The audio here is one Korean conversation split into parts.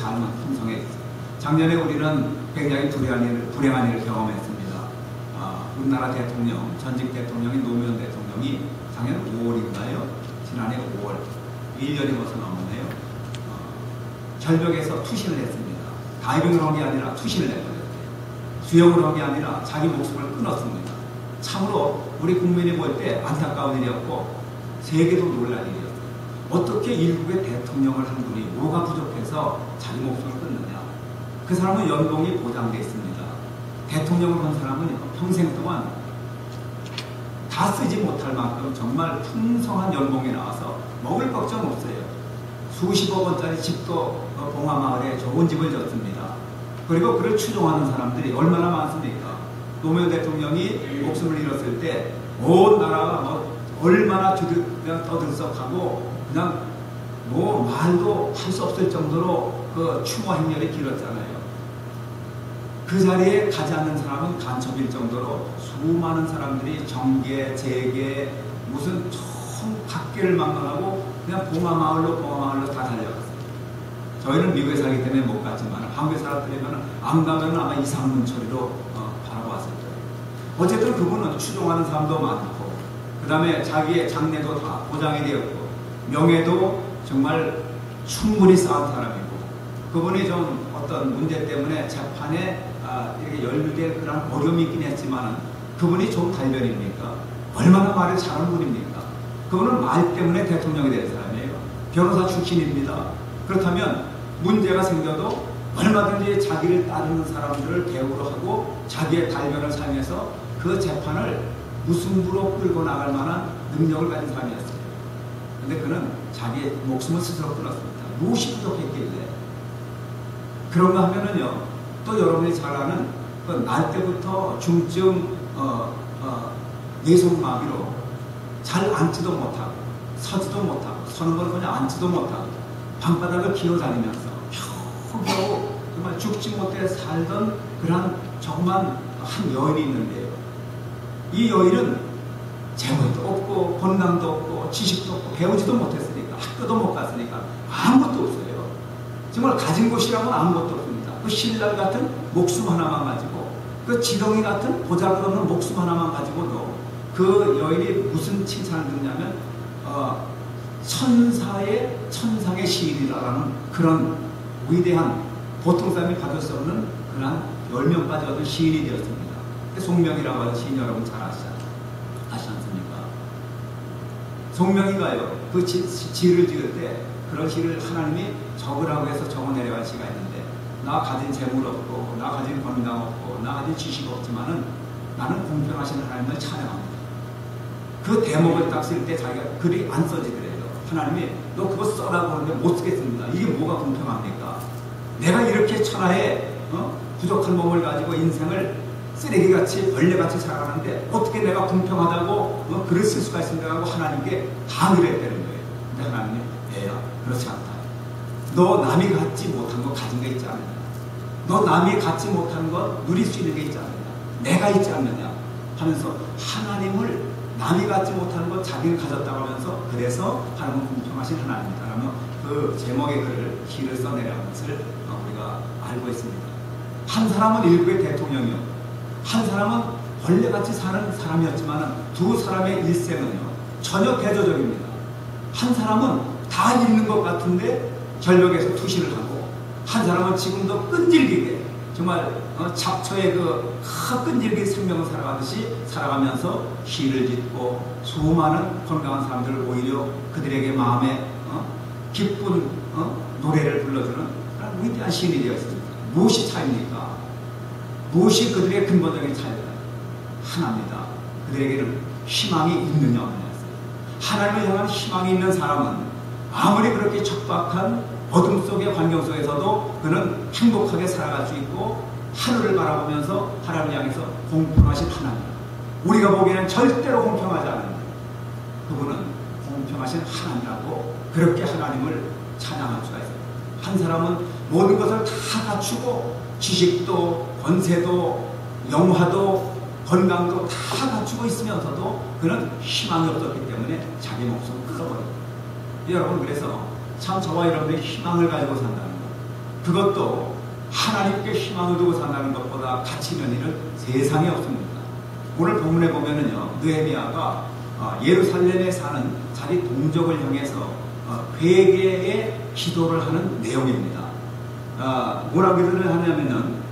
삶은 풍성해졌어요. 작년에 우리는 굉장히 불행한 일을 경험했습니다. 우리나라 대통령, 전직 대통령인 노무현 대통령이 작년 5월인가요? 지난해 5월, 1년이 벌써 넘었네요. 절벽에서 투신을 했습니다. 다이빙을 한 게 아니라 투신을 했거든요. 수영을 한 게 아니라 자기 목숨을 끊었습니다. 참으로 우리 국민이 볼 때 안타까운 일이었고 세계도 놀랄 일이었어요. 어떻게 일국의 대통령을 한 분이 뭐가 부족해서 자기 목숨을 끊느냐. 그 사람은 연봉이 보장되어 있습니다. 대통령을 한 사람은 평생 동안 다 쓰지 못할 만큼 정말 풍성한 연봉이 나와서 먹을 걱정 없어요. 수십억 원짜리 집도 봉화마을에 좋은 집을 졌습니다. 그리고 그를 추종하는 사람들이 얼마나 많습니까? 노무현 대통령이 목숨을 잃었을 때 온 나라가 얼마나 그냥 떠들썩하고 그냥 말도 할 수 없을 정도로 그 추모 행렬이 길었잖아요. 그 자리에 가지 않는 사람은 간첩일 정도로 수많은 사람들이 정계, 재계, 무슨 총 각계를 막론하고 그냥 봉화마을로 다 달려갔어요. 저희는 미국에 살기 때문에 못 갔지만 한국에 살았더니만 안 가면 아마 이상문 처리로 바라보았을 거예요. 어쨌든 그분은 추종하는 사람도 많고 그 다음에 자기의 장래도 다 보장이 되었고 명예도 정말 충분히 쌓은 사람이고 그분이 좀 어떤 문제 때문에 재판에 이렇게 연루된 그런 어려움이 있긴 했지만 그분이 좀 달변입니까? 얼마나 말을 잘하는 분입니까? 그분은 말 때문에 대통령이 된 사람이에요. 변호사 출신입니다. 그렇다면 문제가 생겨도 얼마든지 자기를 따르는 사람들을 대우로 하고 자기의 달변을 사용해서 그 재판을 무승부로 끌고 나갈 만한 능력을 가진 사람이었어요. 근데 그는 자기의 목숨을 스스로 끊었습니다. 무엇이 부족했길래? 그런가 하면은요, 또 여러분이 잘 아는 날 때부터 중증 뇌성마비로 잘 앉지도 못하고 서지도 못하고 서는 걸 그냥 앉지도 못하고 방바닥을 기어다니면서 겨우 정말 죽지 못해 살던 그런 정말 한 여인이 있는데요. 이 여인은 재물도 없고 건강도 없고 지식도 없고 배우지도 못했으니까 학교도 못 갔으니까 아무것도 없어요. 정말 가진 것이라면 아무것도 없습니다. 그 신랄 같은 목숨 하나만 가지고 그 지렁이 같은 보잘것없는 목숨 하나만 가지고도 그 여인이 무슨 칭찬을 듣냐면 천상의 시인이라는 그런 위대한 보통 사람이 받을 수 없는 그런 10명까지 얻은 시인이 되었습니다. 송명이라고 하는 시인 여러분 잘 아시지 않습니까? 송명이가요, 그 시를 지을 때 그런 시를 하나님이 적으라고 해서 적어 내려갈 시가 있는데 나 가진 재물 없고 나 가진 건강 없고 나 가진 지식 없지만은 나는 공평하신 하나님을 찬양합니다. 그 대목을 딱 쓸 때 자기가 글이 안 써지더래요. 하나님이 너 그거 써라고 하는데 못 쓰겠습니다. 이게 뭐가 공평합니까? 내가 이렇게 천하에 부족한 몸을 가지고 인생을 쓰레기같이 벌레같이 살아가는데 어떻게 내가 공평하다고 글을 쓸 수가 있습니까? 하고 하나님께 항의를 했다는 거예요. 근데 하나님이 애야 그렇지 않다. 너 남이 갖지 못한 거 가진 게 있지 않느냐. 너 남이 갖지 못한 거 누릴 수 있는 게 있지 않느냐. 내가 있지 않느냐 하면서 하나님을 남이 갖지 못하는 것 자기는 가졌다고 하면서 그래서 하나님은 공평하신 하나님이다 라며 그 제목의 글을 시를 써내려는 것을 우리가 알고 있습니다. 한 사람은 일국의 대통령이요, 한 사람은 벌레같이 사는 사람이었지만 두 사람의 일생은요 전혀 대조적입니다. 한 사람은 다 잃는 것 같은데 절벽에서 투시를 하고 한 사람은 지금도 끈질기게 정말 잡초의 그 끈질긴 생명을 살아가듯이 살아가면서 시를 짓고 수많은 건강한 사람들을 오히려 그들에게 마음에 기쁜 노래를 불러주는 그런 위대한 시인이 되었습니다. 무엇이 차이입니까? 무엇이 그들의 근본적인 차이입니까? 하나입니다. 그들에게는 희망이 있느냐 없느냐였어요. 하나님을 향한 희망이 있는 사람은 아무리 그렇게 척박한 어둠 속의 환경 속에서도 그는 행복하게 살아갈 수 있고 하늘을 바라보면서 하나님을 향해서 공평하신 하나님, 우리가 보기에는 절대로 공평하지 않은 그분은 공평하신 하나님이라고 그렇게 하나님을 찬양할 수가 있어요. 한 사람은 모든 것을 다 갖추고 지식도 권세도 영화도 건강도 다 갖추고 있으면서도 그는 희망이 없었기 때문에 자기 목숨을 끊어버려요. 여러분, 그래서 참 저와 여러분들이 희망을 가지고 산다는 것, 그것도 하나님께 희망을 두고 산다는 것보다 가치 있는 일은 세상에 없습니다. 오늘 본문에 보면은요, 느헤미야가 예루살렘에 사는 자기 동족을 향해서 회개의 기도를 하는 내용입니다. 뭐라고 기도를 하냐면은,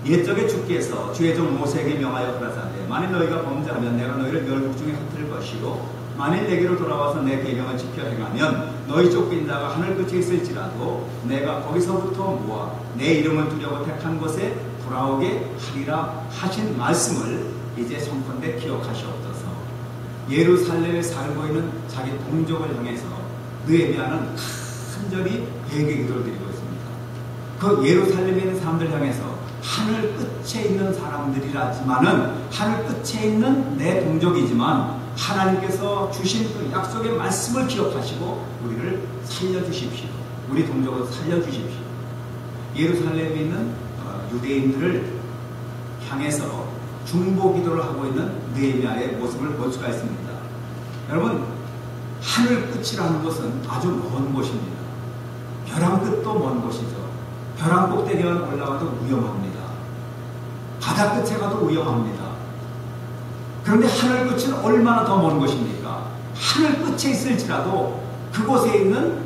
옛적에 주께서 주의 종 모세에게 명하여 가라사대 만일 너희가 범죄하면 내가 너희를 열국 중에 흩을 것이요 만일 내게로 돌아와서 내 계명을 지켜 행하면 너희 쫓긴 자가 하늘 끝에 있을지라도 내가 거기서부터 모아 내 이름을 두려고 택한 곳에 돌아오게 하리라 하신 말씀을 이제 성컨대 기억하시옵소서. 예루살렘에 살고 있는 자기 동족을 향해서 느헤미야는 간절히 회개 기도를 드리고 있습니다. 그 예루살렘에 있는 사람들 향해서 하늘 끝에 있는 사람들이라지만은, 하늘 끝에 있는 내 동족이지만 하나님께서 주신 그 약속의 말씀을 기억하시고 우리를 살려주십시오. 우리 동족을 살려주십시오. 예루살렘에 있는 유대인들을 향해서 중보 기도를 하고 있는 느헤미야의 모습을 볼 수가 있습니다. 여러분, 하늘 끝이라는 것은 아주 먼 곳입니다. 벼랑 끝도 먼 곳이죠. 벼랑 꼭대기에 올라가도 위험합니다. 바다 끝에 가도 위험합니다. 그런데 하늘 끝은 얼마나 더 먼 곳입니까? 하늘 끝에 있을지라도 그곳에 있는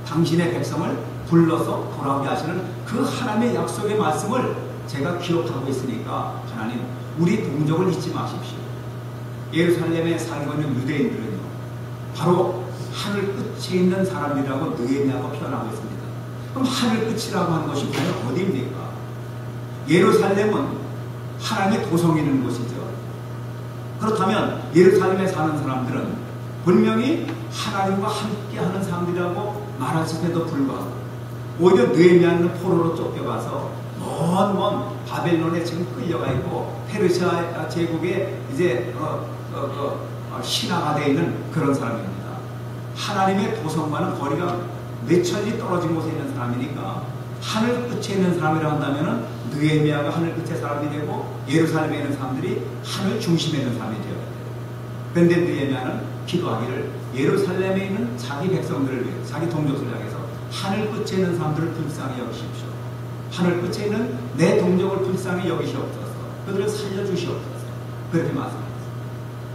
당신의 백성을 불러서 돌아오게 하시는 그 하나님의 약속의 말씀을 제가 기억하고 있으니까, 하나님, 우리 동족을 잊지 마십시오. 예루살렘에 살고 있는 유대인들은요, 바로 하늘 끝에 있는 사람이라고 느헤미야가 표현하고 있습니다. 그럼 하늘 끝이라고 하는 것이 과연 어디입니까? 예루살렘은 하나님의 도성이 있는 곳이죠. 그렇다면 예루살렘에 사는 사람들은 분명히 하나님과 함께하는 사람들이라고 말하심에도 불구하고 오히려 느헤미야는 포로로 쫓겨가서 먼 바벨론에 지금 끌려가 있고 페르시아 제국에 이제 신하가 되어 있는 그런 사람입니다. 하나님의 도성과는 거리가 몇 천리 떨어진 곳에 있는 사람이니까 하늘 끝에 있는 사람이라 한다면 느헤미야가 하늘 끝의 사람이 되고 예루살렘에 있는 사람들이 하늘 중심에 있는 사람이 되어야 돼요. 그런데 느헤미야는 기도하기를 예루살렘에 있는 자기 백성들을 위해, 자기 동족들을 향해서 하늘 끝에 있는 사람들을 불쌍히 여기십시오. 하늘 끝에 있는 내 동족을 불쌍히 여기시옵소서. 그들을 살려주시옵소서. 그렇게 말씀합니다.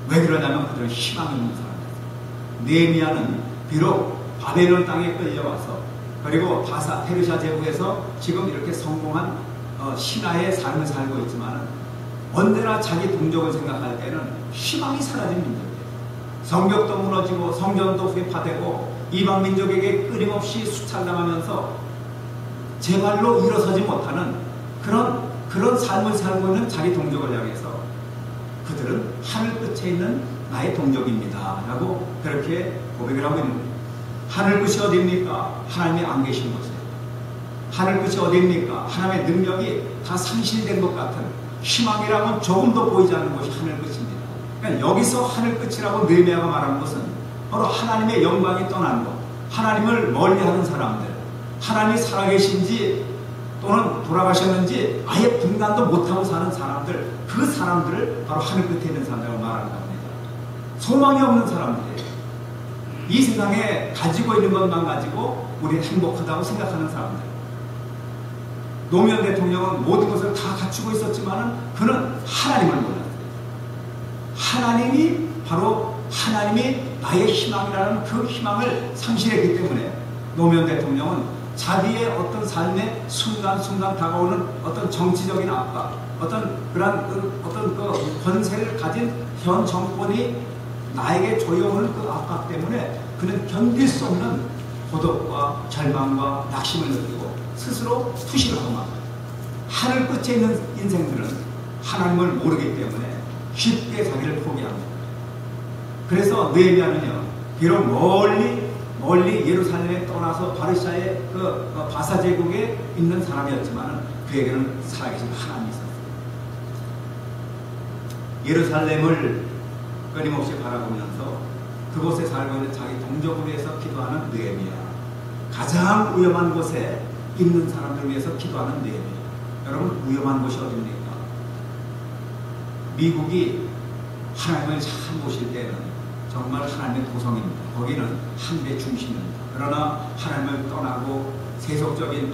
왜 그러냐면 그들은 희망이 있는 사람이었어요. 느헤미야는 비록 바벨론 땅에 끌려와서 그리고 페르시아 제국에서 지금 이렇게 성공한 신하의 삶을 살고 있지만 언제나 자기 동족을 생각할 때는 희망이 사라진 민족이에요. 성벽도 무너지고 성전도 회파되고 이방 민족에게 끊임없이 수탈당하면서 제발로 일어서지 못하는 그런 삶을 살고 있는 자기 동족을 향해서 그들은 하늘 끝에 있는 나의 동족입니다 라고 그렇게 고백을 하고 있는 거예요. 하늘 끝이 어디입니까? 하나님이 안 계신 곳이에요. 하늘 끝이 어디입니까? 하나님의 능력이 다 상실된 것 같은 희망이라면 조금도 보이지 않는 곳이 하늘 끝입니다. 그러니까 여기서 하늘 끝이라고 느헤미야가 말하는 것은 바로 하나님의 영광이 떠난 것, 하나님을 멀리하는 사람들, 하나님이 살아계신지 또는 돌아가셨는지 아예 분간도 못하고 사는 사람들, 그 사람들을 바로 하늘 끝에 있는 사람들을 말하는 겁니다. 소망이 없는 사람들이에요. 이 세상에 가지고 있는 것만 가지고 우리는 행복하다고 생각하는 사람들. 노무현 대통령은 모든 것을 다 갖추고 있었지만 그는 하나님을 몰랐어요. 하나님이 바로 하나님이 나의 희망이라는 그 희망을 상실했기 때문에 노무현 대통령은 자기의 어떤 삶의 순간순간 다가오는 어떤 정치적인 압박, 어떤 그 권세를 가진 현 정권이 나에게 조여오는 그 압박 때문에 그는 견딜 수 없는 고독과 절망과 낙심을 느끼고 스스로 투시를 하고 맙니다. 하늘 끝에 있는 인생들은 하나님을 모르기 때문에 쉽게 자기를 포기합니다. 그래서 느헤미야는요, 비록 멀리 예루살렘에 떠나서 바르샤의 그 바사 제국에 있는 사람이었지만 그에게는 살아계신 하나님이 있었어요. 예루살렘을 끊임없이 바라보면서 그곳에 살고 있는 자기 동족을 위해서 기도하는 느헤미야, 가장 위험한 곳에 있는 사람들을 위해서 기도하는 느헤미야. 여러분, 위험한 곳이 어디입니까? 미국이 하나님을 잘 모실 때는 정말 하나님의 도성입니다. 거기는 한대 중심입니다. 그러나 하나님을 떠나고 세속적인